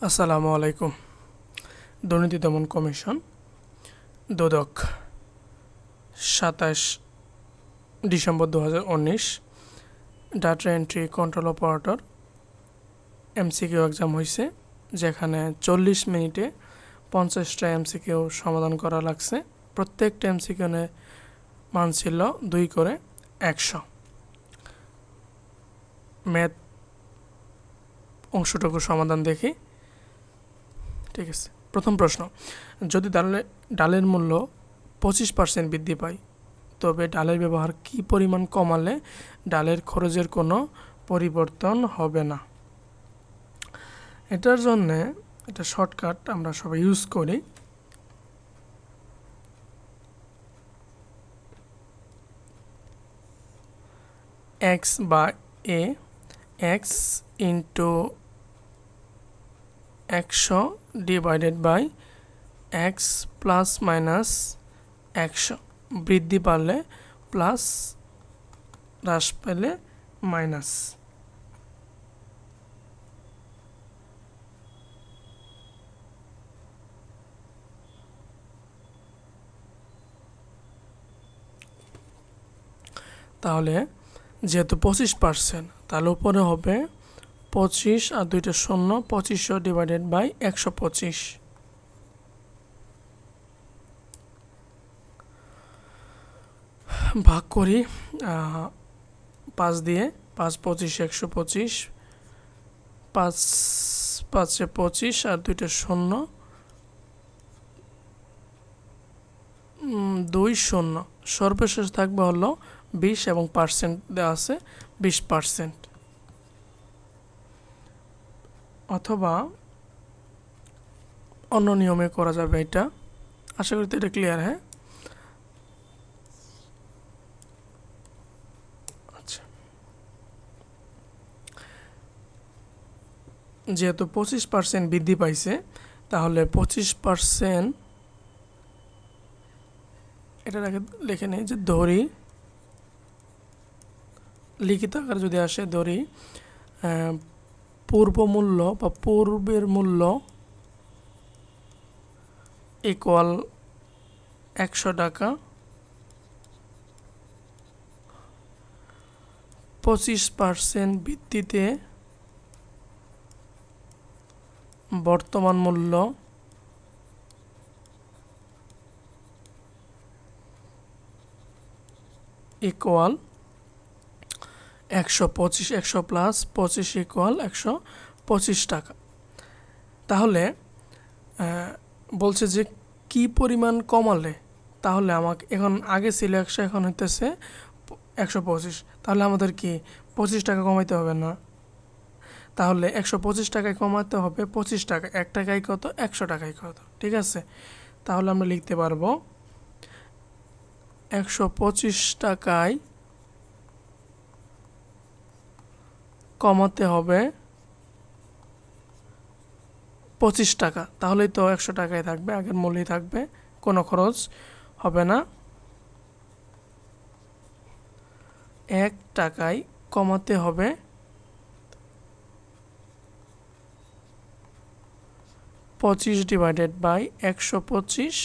আসসালামু আলাইকুম। দুর্নীতি দমন কমিশন দুদক 27 December 2019 data entry control operator MCQ exam হয়েছে, যেখানে 40 মিনিটে 50টা এমসিকিউ সমাধান করা লাগছে। প্রত্যেকটা এমসিকিউ মান ছিল 2 করে 100। ম্যাথ অংশটুকু সমাধান দেখি। ঠিক আছে, প্রথম প্রশ্ন, যদি ডালের মূল্য 25% বৃদ্ধি পায়, তবে ডালের ব্যবহার কী পরিমাণ কমালে ডালের খরচের কোনো পরিবর্তন হবে না? এটার জন্যে এটা শর্টকাট আমরা সবাই ইউজ করি। এক্স বা a, x into 100 divided by x plus minus 100। বৃদ্ধি পারলে প্লাস, হ্রাস পেলে মাইনাস। তাহলে যেহেতু 25%, তাহলে উপরে হবে 25 আর 2টা শূন্য, 2500 ডিভাইডেড বাই 125। ভাগ করি 5 দিয়ে, 5 25 125, 5 5 25 আর 2টা শূন্য, 2 শূন্য। সর্বশেষ থাকবে হলো 20 এবং পার্সেন্ট দেওয়া আছে 20%। অথবা অন্য নিয়মে করা যাবে এটা। আশা করি এটা ক্লিয়ার। হ্যাঁ, আচ্ছা, যেহেতু 25% বৃদ্ধি পাইছে, তাহলে 25% এটা লিখে নেই যে ধরি, লিখিত আকারে যদি আসে ধরি পূর্ব মূল্য বা পূর্বের মূল্য ইকুয়াল 100 টাকা, 25% ভিত্তিতে বর্তমান মূল্য ইকুয়াল 125, 100 প্লাস 25 ইকুয়াল 125 টাকা। তাহলে বলছে যে কি পরিমাণ কমালে, তাহলে আমাকে এখন আগে ছিল 100, এখন হইতেছে 125, তাহলে আমাদের কি 25 টাকা কমাইতে হবে না? তাহলে 125 টাকায় কমাতে হবে 25 টাকা। 1 টাকায় কত? 100 টাকায় কত? ঠিক আছে, তাহলে আমরা লিখতে পারবো 125 টাকায় কমাতে হবে 25 টাকা। তাহলেই তো 100 টাকায় থাকবে, আগের মূল্যই থাকবে, কোনো খরচ হবে না। 1 টাকায় কমাতে হবে 25 ডিভাইডেড বাই 125।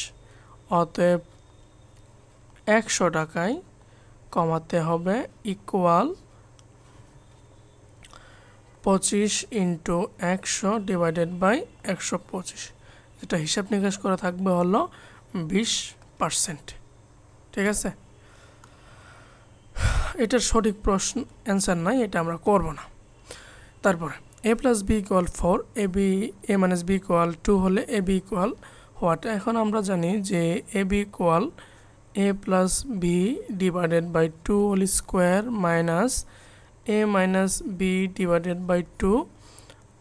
অতএব 100 টাকায় কমাতে হবে ইকুয়াল 25 ইন্টু 100 ডিভাইডেড বাই 125, যেটা হিসাব নিকাশ করা থাকবে হলো 20%। ঠিক আছে, এটার সঠিক প্রশ্ন অ্যান্সার নাই, এটা আমরা করব না। তারপরে a plus B equal 4, a minus B equal 2 হলে এ বি ইকুয়াল হোয়াট? এখন আমরা জানি যে a b equal a plus b divided by 2 whole square minus a minus b divided by 2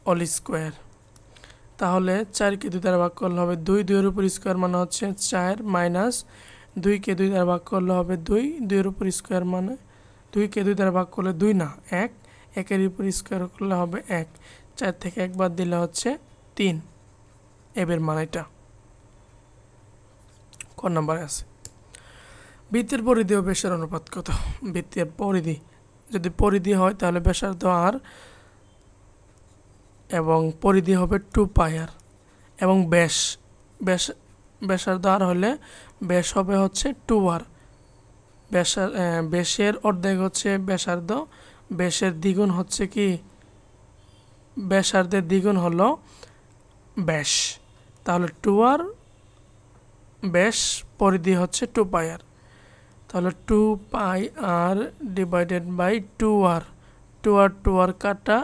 whole square. তাহলে 4কে 2 দ্বারা ভাগ করলে হবে 2, 2 এর উপর স্কোয়ার মানে হচ্ছে 4, মাইনাস 2কে 2 দ্বারা ভাগ করলে হবে 2, 2 এর উপর স্কোয়ার মানে 2কে 2 দ্বারা ভাগ করলে 2 না 1, 1 এর উপর স্কোয়ার করলে হবে 1, 4 থেকে 1 বাদ দিলে হচ্ছে 3। এর মান এটা ক নম্বরে আছে। বৃত্তের পরিধি ও ব্যাসের অনুপাত কত? বৃত্তের পরিধি, যদি পরিধি হয় তাহলে ব্যাসার্ধ আর এবং পরিধি হবে 2πr এবং ব্যাসার্ধ r হলে ব্যাস হবে হচ্ছে 2r। ব্যাসের অর্ধেক হচ্ছে ব্যাসার্ধ, ব্যাসের দ্বিগুণ হচ্ছে কি, ব্যাসার্ধের দ্বিগুণ হলো ব্যাস। তাহলে 2r ব্যাস, পরিধি হচ্ছে 2πr। তাহলে 2πr divided by 2r, 2r কাটা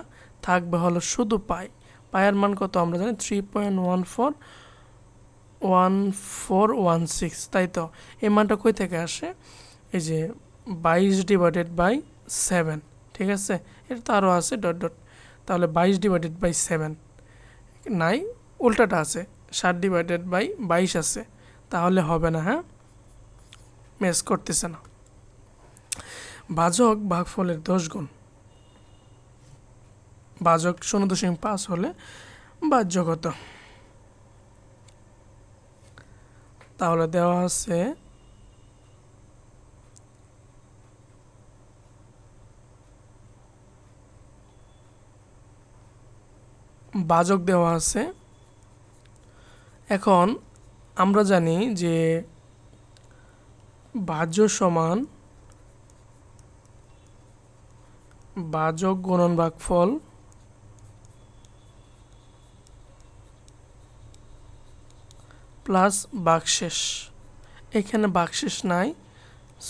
থাকবে হলো শুধু পাই। পায়ের মান কত আমরা জানি 3.1416, তাই তো? এই মানটা কই থেকে আসে? এই যে 22 ডিভাইডেড বাই 7, ঠিক আছে? এটা তো আরও আছে ডট ডট। তাহলে 22 ডিভাইডেড বাই 7 নাই, উল্টাটা আছে, 7 ডিভাইডেড বাই 22 আছে, তাহলে হবে না। হ্যাঁ, ম্যাচ করতেছে না। ভাজক ভাগফলের 10 গুণ। ভাজক 0.5 হলে ভাজ্য কত? তাহলে দেওয়া আছে ভাজক দেওয়া আছে। এখন আমরা জানি যে ভাজ্য সমান ভাজক গুণন ভাগফল প্লাস ভাগশেষ। এখানে ভাগশেষ নাই,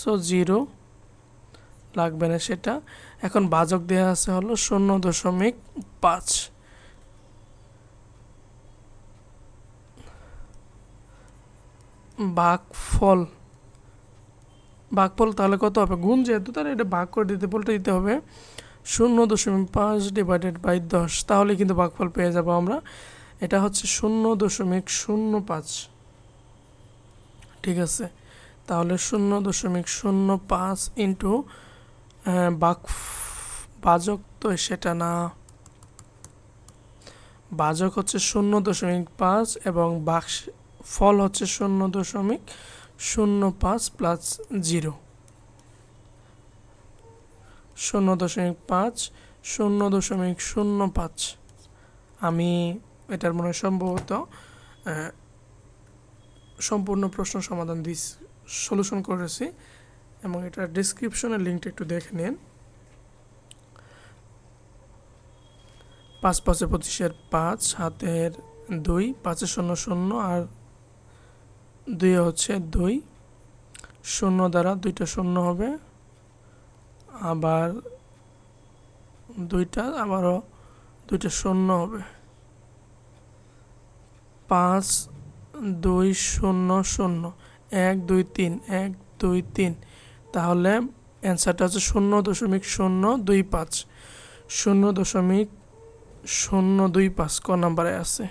সো 0 লাগবে না সেটা। এখন ভাজক দেওয়া আছে হলো 0.5। ভাগফল তাহলে কত হবে? গুণ যেহেতু, তাহলে এটা ভাগ করে দিতে বলতে দিতে হবে 0.5 ডিভাইডেড বাই 10, তাহলে কিন্তু ভাগফল পেয়ে যাব আমরা। এটা হচ্ছে 0.05, ঠিক আছে? তাহলে 0.05 ইন্টু ভাজক তো সেটা না, ভাজক হচ্ছে 0.5 এবং ফল হচ্ছে 0.05 প্লাস 0, 0.5 0.05। আমি এটার মনে সম্ভবত সম্পূর্ণ প্রশ্ন সমাধান সলিউশন করেছি এবং এটার ডেসক্রিপশনের লিঙ্কটা একটু দেখে নিন। 5 5 25 5, হাতের 2, 5 0 0 আর 2 হচ্ছে 2, 0 দ্বারা 2টা 0 হবে, আবার 2টা আবারও 2টা 0 হবে। 5 2 0 0 1 2 3 1 2 3, তাহলে অ্যান্সারটা হচ্ছে 0.025, 0.025 ক নাম্বারে আছে।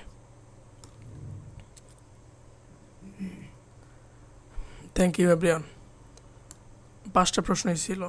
Thank you everyone. 5টা প্রশ্নই ছিল।